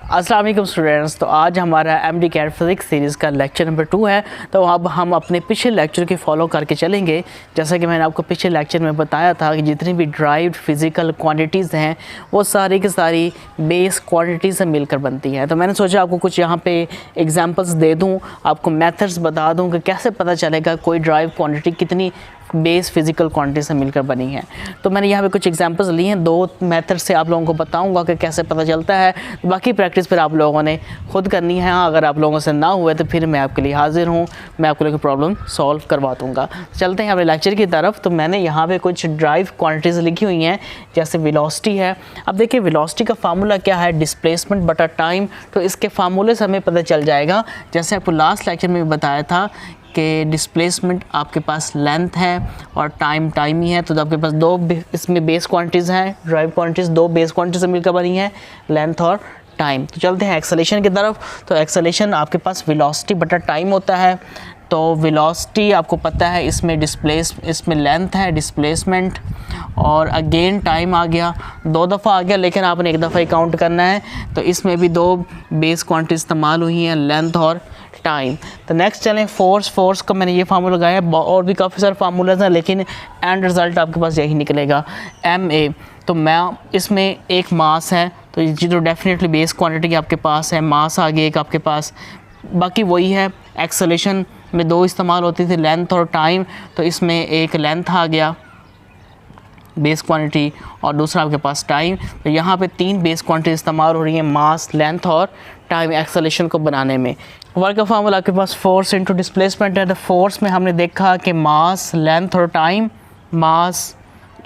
अस्सलाम वालेकुम स्टूडेंट्स। तो आज हमारा MDCAT फिज़िक्स सीरीज़ का लेक्चर नंबर 2 है। तो अब हम अपने पिछले लेक्चर की फॉलो करके चलेंगे। जैसा कि मैंने आपको पिछले लेक्चर में बताया था कि जितनी भी ड्राइव्ड फिज़िकल क्वांटिटीज़ हैं वो सारी की सारी बेस क्वांटिटीज़ से मिलकर बनती हैं। तो मैंने सोचा आपको कुछ यहाँ पे एग्जांपल्स दे दूँ, आपको मेथड्स बता दूँ कि कैसे पता चलेगा कोई ड्राइव क्वांटिटी कितनी बेस फिज़िकल क्वांटिटी से मिलकर बनी है। तो मैंने यहाँ पे कुछ एग्जांपल्स लिए हैं, 2 मेथड से आप लोगों को बताऊंगा कि कैसे पता चलता है। बाकी प्रैक्टिस फिर आप लोगों ने खुद करनी है। अगर आप लोगों से ना हुए तो फिर मैं आपके लिए हाजिर हूँ, मैं आपके लिए प्रॉब्लम सॉल्व करवा दूँगा। चलते हैं अपने लेक्चर की तरफ। तो मैंने यहाँ पर कुछ ड्राइव क्वान्टिटीज़ लिखी हुई हैं, जैसे वेलोसिटी है। अब देखिए वेलोसिटी का फार्मूला क्या है, डिस्प्लेसमेंट बटा टाइम। तो इसके फार्मूले से हमें पता चल जाएगा, जैसे आपको लास्ट लेक्चर में बताया था कि डिस्प्लेसमेंट आपके पास लेंथ है और टाइम ही है। तो आपके पास 2 इसमें बेस क्वांटिटीज़ हैं, ड्राइव क्वांटिटीज़ 2 बेस क्वांटिटी से मिलकर बनी है, लेंथ और टाइम। तो चलते हैं एक्सेलेरेशन की तरफ। तो एक्सेलेरेशन आपके पास वेलोसिटी बटा टाइम होता है। तो वेलोसिटी आपको पता है, इसमें लेंथ है डिस्प्लेसमेंट, और अगेन टाइम आ गया, 2 दफ़ा आ गया लेकिन आपने 1 दफ़ा ही काउंट करना है। तो इसमें भी 2 बेस क्वांटिटी इस्तेमाल हुई हैं, लेंथ और टाइम। तो नेक्स्ट चलें फोर्स का मैंने ये फार्मूला लगाया है, और भी काफ़ी सारे फार्मूलाज हैं लेकिन एंड रिज़ल्ट आपके पास यही निकलेगा, ma। तो मैं इसमें एक मास है, तो ये तो डेफिनेटली बेस क्वांटिटी आपके पास है, मास आ गया एक आपके पास। बाकी वही है, एक्सेलेरेशन में 2 इस्तेमाल होती थी, लेंथ और टाइम। तो इसमें एक लेंथ आ गया बेस क्वांटिटी और दूसरा आपके पास टाइम। तो यहाँ पे 3 बेस क्वांटिटी इस्तेमाल हो रही हैं, मास, लेंथ और टाइम एक्सेलेरेशन को बनाने में। वर्क का फार्मूला आपके पास फोर्स इंटू डिस्प्लेसमेंट है। तो फोर्स में हमने देखा कि मास, लेंथ और टाइम, मास,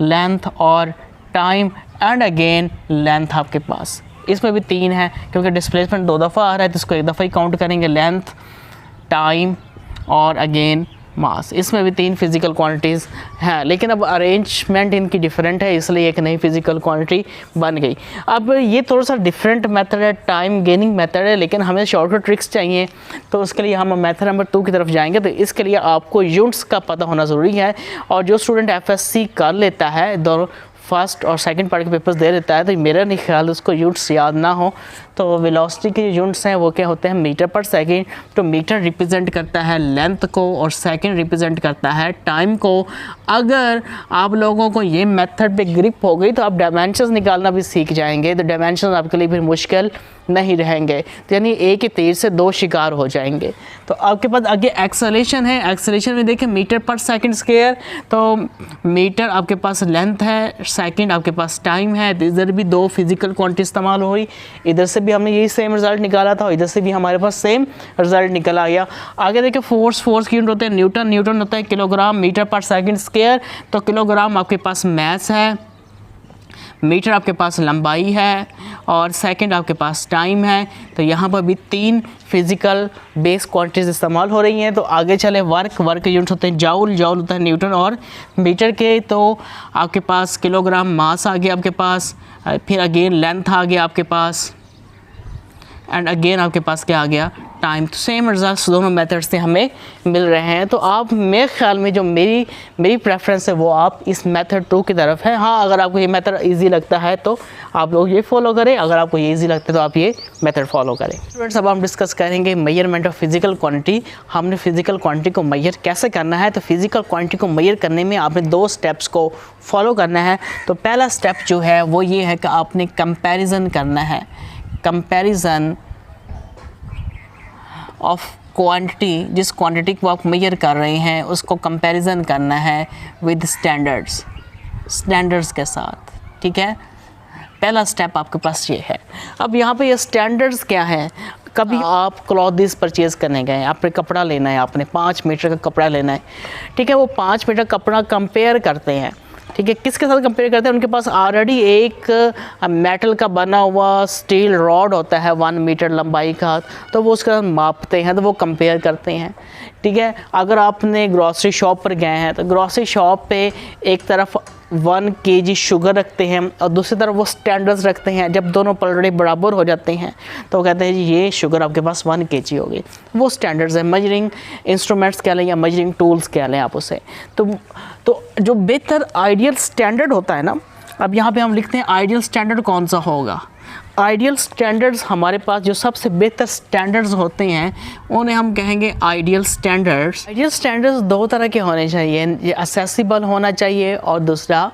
लेंथ और टाइम एंड अगेन लेंथ आपके पास। इसमें भी 3 है क्योंकि डिस्प्लेसमेंट 2 दफ़ा आ रहा है तो इसको 1 दफ़ा ही काउंट करेंगे, लेंथ, टाइम और अगेन मास। इसमें भी 3 फिज़िकल क्वांटिटीज़ हैं, लेकिन अब अरेंजमेंट इनकी डिफरेंट है, इसलिए एक नई फिज़िकल क्वांटिटी बन गई। अब ये थोड़ा सा डिफरेंट मेथड है, टाइम गेनिंग मेथड है, लेकिन हमें शॉर्टकट ट्रिक्स चाहिए। तो उसके लिए हम मेथड नंबर 2 की तरफ जाएंगे। तो इसके लिए आपको यूनिट्स का पता होना ज़रूरी है, और जो स्टूडेंट FSC कर लेता है, दोनों फर्स्ट और सेकंड पार्ट के पेपर्स दे देता है, तो मेरा नहीं ख्याल उसको यूनिट्स याद ना हो। तो वेलोसिटी के यूनिट्स हैं वो क्या होते हैं, मीटर पर सेकंड। तो मीटर रिप्रेजेंट करता है लेंथ को और सेकंड रिप्रेजेंट करता है टाइम को। अगर आप लोगों को ये मेथड पे ग्रिप हो गई तो आप डायमेंशंस निकालना भी सीख जाएंगे। तो डायमेंशंस आपके लिए फिर मुश्किल नहीं रहेंगे, तो यानी एक ही तीर से 2 शिकार हो जाएंगे। तो आपके पास आगे एक्सेलेरेशन है। एक्सेलेरेशन में देखिए मीटर पर सेकंड स्क्वायर। तो मीटर आपके पास लेंथ है, सेकंड आपके पास टाइम है। तो इधर भी 2 फिजिकल क्वांटिटी इस्तेमाल हो रही, इधर से भी हमने यही सेम रिजल्ट निकाला था, इधर से भी हमारे पास सेम रिजल्ट निकल आ गया। आगे देखिए फोर्स की यूनिट होते हैं न्यूटन होता है किलोग्राम मीटर पर सेकंड स्क्वायर। तो किलोग्राम आपके पास मास है, मीटर आपके पास लंबाई है और सेकंड आपके पास टाइम है। तो यहाँ पर भी 3 फिज़िकल बेस क्वांटिटीज़ इस्तेमाल हो रही हैं। तो आगे चले वर्क यूनिट होते हैं जाउल होता है न्यूटन और मीटर के। तो आपके पास किलोग्राम मास आ गया आपके पास, फिर अगेन लेंथ आ गया आपके पास, एंड अगेन आपके पास क्या आ गया, टाइम। तो सेम रिजल्ट्स दोनों मेथड से हमें मिल रहे हैं। तो आप मेरे ख्याल में जो मेरी प्रेफरेंस है वो आप इस मेथड 2 की तरफ है। हाँ, अगर आपको ये मेथड इजी लगता है तो आप लोग ये फॉलो करें, अगर आपको ये इजी लगता है तो आप ये मेथड फॉलो करें। स्टूडेंट्स, अब हम डिस्कस करेंगे मेजरमेंट ऑफ फिजिकल क्वांटिटी। हमने फिजिकल क्वांटिटी को मेजर कैसे करना है। तो फिजिकल क्वांटिटी को मेजर करने में आपने 2 स्टेप्स को फॉलो करना है। तो पहला स्टेप जो है वो ये है कि आपने कंपेरिजन करना है, कंपैरिजन ऑफ क्वांटिटी। जिस क्वांटिटी को आप मेजर कर रहे हैं उसको कंपैरिजन करना है विद स्टैंडर्ड्स के साथ, ठीक है। पहला स्टेप आपके पास ये है। अब यहाँ पे ये स्टैंडर्ड्स क्या है, कभी आप क्लॉथ्स परचेज़ करने गए, आपने कपड़ा लेना है, आपने 5 मीटर का कपड़ा लेना है, ठीक है। वो 5 मीटर कपड़ा कंपेयर करते हैं, ठीक है। किसके साथ कंपेयर करते हैं, उनके पास ऑलरेडी एक मेटल का बना हुआ स्टील रॉड होता है 1 मीटर लंबाई का, तो वो उसका मापते हैं, तो वो कंपेयर करते हैं, ठीक है। अगर आपने ग्रॉसरी शॉप पर गए हैं तो ग्रॉसरी शॉप पे एक तरफ 1 kg शुगर रखते हैं और दूसरी तरफ वो स्टैंडर्ड्स रखते हैं। जब दोनों पलड़े बराबर हो जाते हैं तो वो कहते हैं जी ये शुगर आपके पास 1 kg होगी। वो स्टैंडर्ड्स हैं, मेजरिंग इंस्ट्रूमेंट्स कह लें या मेजरिंग टूल्स कह लें आप उसे। तो जो बेहतर आइडियल स्टैंडर्ड होता है ना, अब यहाँ पे हम लिखते हैं आइडियल स्टैंडर्ड कौन सा होगा। आइडियल स्टैंडर्ड्स, हमारे पास जो सबसे बेहतर स्टैंडर्ड्स होते हैं उन्हें हम कहेंगे आइडियल स्टैंडर्ड्स। आइडियल स्टैंडर्ड्स दो तरह के होने चाहिए, ये असेसिबल होना चाहिए और दूसरा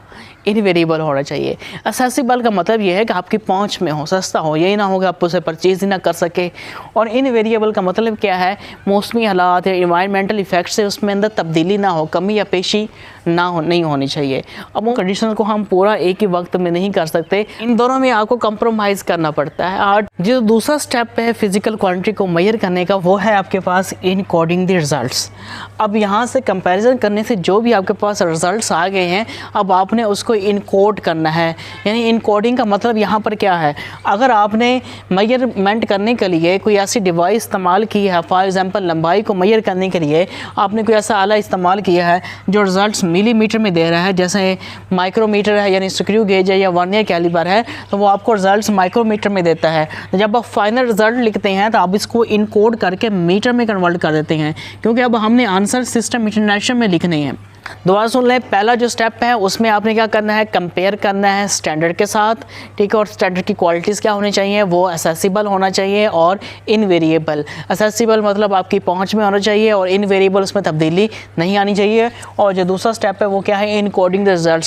इनवेरिएबल होना चाहिए। असेसिबल का मतलब ये है कि आपकी पहुंच में हो, सस्ता हो, यही ना हो कि आप उसे परचेज ही ना कर सके। और इनवेरिएबल का मतलब क्या है, मौसमी हालात या इन्वायरमेंटल इफेक्ट से उसमें अंदर तब्दीली ना हो, कमी या पेशी नहीं होनी चाहिए। अब उन कंडीशन को हम पूरा एक ही वक्त में नहीं कर सकते, इन दोनों में आपको कंप्रोमाइज़ करना पड़ता है। और जो दूसरा स्टेप है फिजिकल क्वांटिटी को मेजर करने का, वो है आपके पास इनकोडिंग द रिजल्ट्स। अब यहाँ से कंपैरिजन करने से जो भी आपके पास रिजल्ट्स आ गए हैं, अब आपने उसको इनकोड करना है। यानी इनकोडिंग का मतलब यहाँ पर क्या है, अगर आपने मेजरमेंट करने के लिए कोई ऐसी डिवाइस इस्तेमाल की है, फॉर एग्जांपल लंबाई को मेजर करने के लिए आपने कोई ऐसा आला इस्तेमाल किया है जो रिजल्ट्स मिलीमीटर में दे रहा है, जैसे माइक्रोमीटर है यानी स्क्रू गेज है या वर्नियर कैलिपर है, तो वो आपको रिजल्ट्स माइक्रोमीटर में देता है। जब आप फाइनल रिजल्ट लिखते हैं तो आप इसको इनकोड करके मीटर में कन्वर्ट कर देते हैं, क्योंकि अब हमने आंसर सिस्टम इंटरनेशनल में लिखने हैं। दोबारा सुन लें, पहला जो स्टेप है उसमें आपने क्या करना है, कंपेयर करना है स्टैंडर्ड के साथ, ठीक है। और स्टैंडर्ड की क्वालिटीज़ क्या होनी चाहिए, वो असेसिबल होना चाहिए और इनवेरिएबल। असेसिबल मतलब आपकी पहुंच में होना चाहिए और इनवेरिएबल, उसमें तब्दीली नहीं आनी चाहिए। और जो दूसरा स्टेप है वो क्या है, इनकोडिंग द रिजल्ट।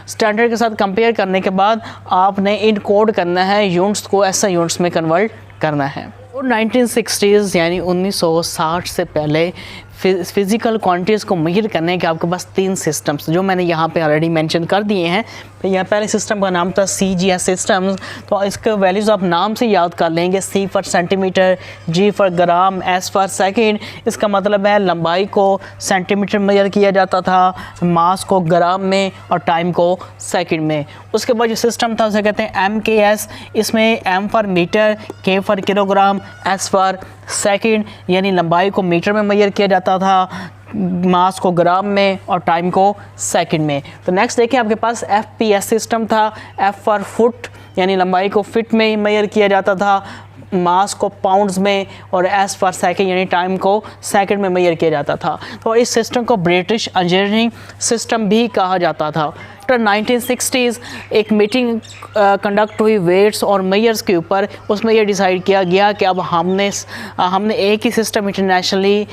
स्टैंडर्ड के साथ कंपेयर करने के बाद आपने इनकोड करना है यूनिट्स को, ऐसा यूनिट्स में कन्वर्ट करना है। और 1960s यानी 1960 से पहले फिज़िकल क्वांटिटीज़ को मेजर करने के आपके पास 3 सिस्टम्स जो मैंने यहाँ पे ऑलरेडी मेंशन कर दिए हैं। तो यह पहले सिस्टम का नाम था CGS सिस्टम्स। तो इसके वैल्यूज़ आप नाम से याद कर लेंगे, C for centimetre, G for gram, S for second. इसका मतलब है लंबाई को सेंटीमीटर में मेजर किया जाता था, मास को ग्राम में और टाइम को सेकेंड में। उसके बाद जो सिस्टम था उसे कहते हैं MKS। इसमें M for metre, K for kilogram, S for second, यानी लंबाई को मीटर में मेजर किया जाता था, मास को ग्राम में और टाइम को सेकंड में। तो नेक्स्ट देखिए आपके पास FPS सिस्टम था। F फॉर फुट यानी लंबाई को फिट में मेजर किया जाता था, मास को पाउंड्स में, और S फॉर सेकेंड यानी टाइम को सेकंड में मेजर किया जाता था। तो इस सिस्टम को ब्रिटिश इंजीनियरिंग सिस्टम भी कहा जाता था। 1960s एक मीटिंग कंडक्ट हुई वेट्स और मेजर्स के ऊपर। उसमें यह डिसाइड किया गया कि अब हमने एक ही सिस्टम इंटरनेशनली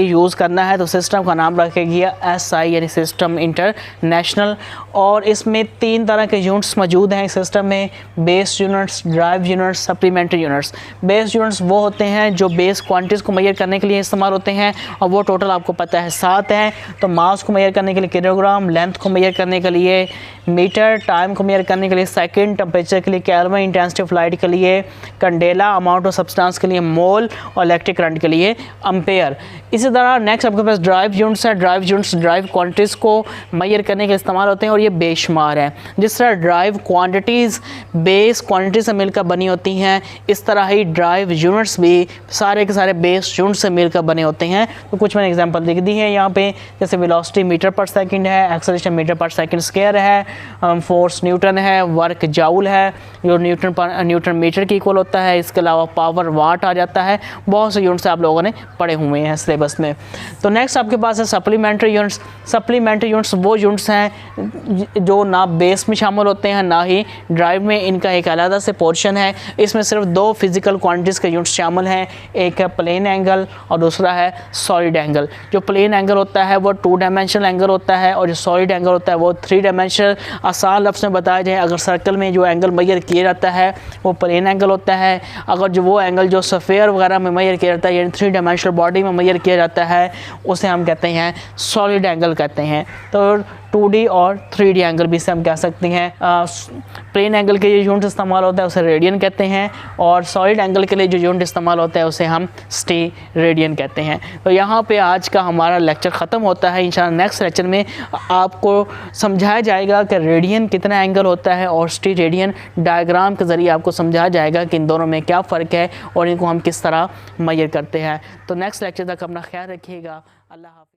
यूज़ करना है। तो सिस्टम का नाम रखा गया SI यानी सिस्टम इंटरनेशनल। और इसमें 3 तरह के यूनिट्स मौजूद हैं इस सिस्टम में, base units, drive units, supplementary units. Base units वो होते हैं जो बेस क्वांटिटीज़ को मेजर करने के लिए इस्तेमाल होते हैं, और वो टोटल आपको पता है 7 हैं। तो मास को मेजर करने के लिए किलोग्राम, लेंथ को मेजर करने के लिए मीटर, टाइम को मेजर करने के लिए सेकंड, टेम्परेचर के लिए केल्विन, इंटेंसिटी ऑफ लाइट के लिए कैंडेला, अमाउंट ऑफ सब्सटेंस के लिए मोल, और इलेक्ट्रिक करंट के लिए एम्पेयर। इसी तरह नेक्स्ट आपके पास ड्राइव यूनिट्स है। ड्राइव यूनिट्स ड्राइव क्वांटिटीज़ को मेजर करने के इस्तेमाल होते हैं और ये बेशुमार है। जिस तरह ड्राइव क्वांटिटीज़ बेस क्वांटिटी से मिलकर बनी होती हैं, इस तरह ही ड्राइव यूनिट्स भी सारे के सारे बेस यूनिट से मिलकर बने होते हैं। तो कुछ मैंने एग्जांपल लिख दी है यहाँ पे, जैसे वेलोसिटी मीटर पर सेकंड है, एक्सेलरेशन मीटर पर सेकंड स्क्वायर है, फोर्स न्यूटन है, वर्क जाउल है जो न्यूटन मीटर के इक्वल होता है। इसके अलावा पावर वाट आ जाता है। बहुत से यूनिट्स आप लोगों ने पढ़े हुए हैं सिलेबस में। तो नेक्स्ट आपके पास है सप्लीमेंट्री यूनिट्स। सप्लीमेंट्री यूनिट्स वो यूनिट्स हैं जो ना बेस में शामिल होते हैं ना ही ड्राइव में। इनका एक अलग से पोर्शन है। इसमें सिर्फ 2 फिजिकल क्वांटिटीज़ के यूनिट्स शामिल हैं, एक है प्लेन एंगल और दूसरा है सॉलिड एंगल। जो प्लेन एंगल होता है वो 2 डायमेंशनल एंगल होता है, और जो सॉलिड एंगल होता है वो 3 डायमेंशनल। आसान लफ्ज़ में बताया जाए, अगर सर्कल में जो एंगल मेजर किया जाता है वो प्लेन एंगल होता है। अगर जो वो एंगल जो सफ़ेयर वगैरह में मेजर किया जाता है यानी 3 डायमेंशनल बॉडी में मेजर किया जाता है, उसे हम कहते हैं सॉलिड एंगल कहते हैं। तो 2D और 3D एंगल भी से हम कह सकते हैं। प्लेन एंगल के जो यूनिट इस्तेमाल होता है उसे रेडियन कहते हैं, और सॉलिड एंगल के लिए जो यूनिट इस्तेमाल होता है उसे हम स्टेरेडियन कहते हैं। तो यहाँ पे आज का हमारा लेक्चर ख़त्म होता है। इंशाल्लाह नेक्स्ट लेक्चर में आपको समझाया जाएगा कि रेडियन कितना एंगल होता है, और स्टेरेडियन डायग्राम के ज़रिए आपको समझाया जाएगा कि इन दोनों में क्या फ़र्क है और इनको हम किस तरह मेजर करते हैं। तो नेक्स्ट लेक्चर तक अपना ख्याल रखिएगा। अल्लाह हाफ़िज़।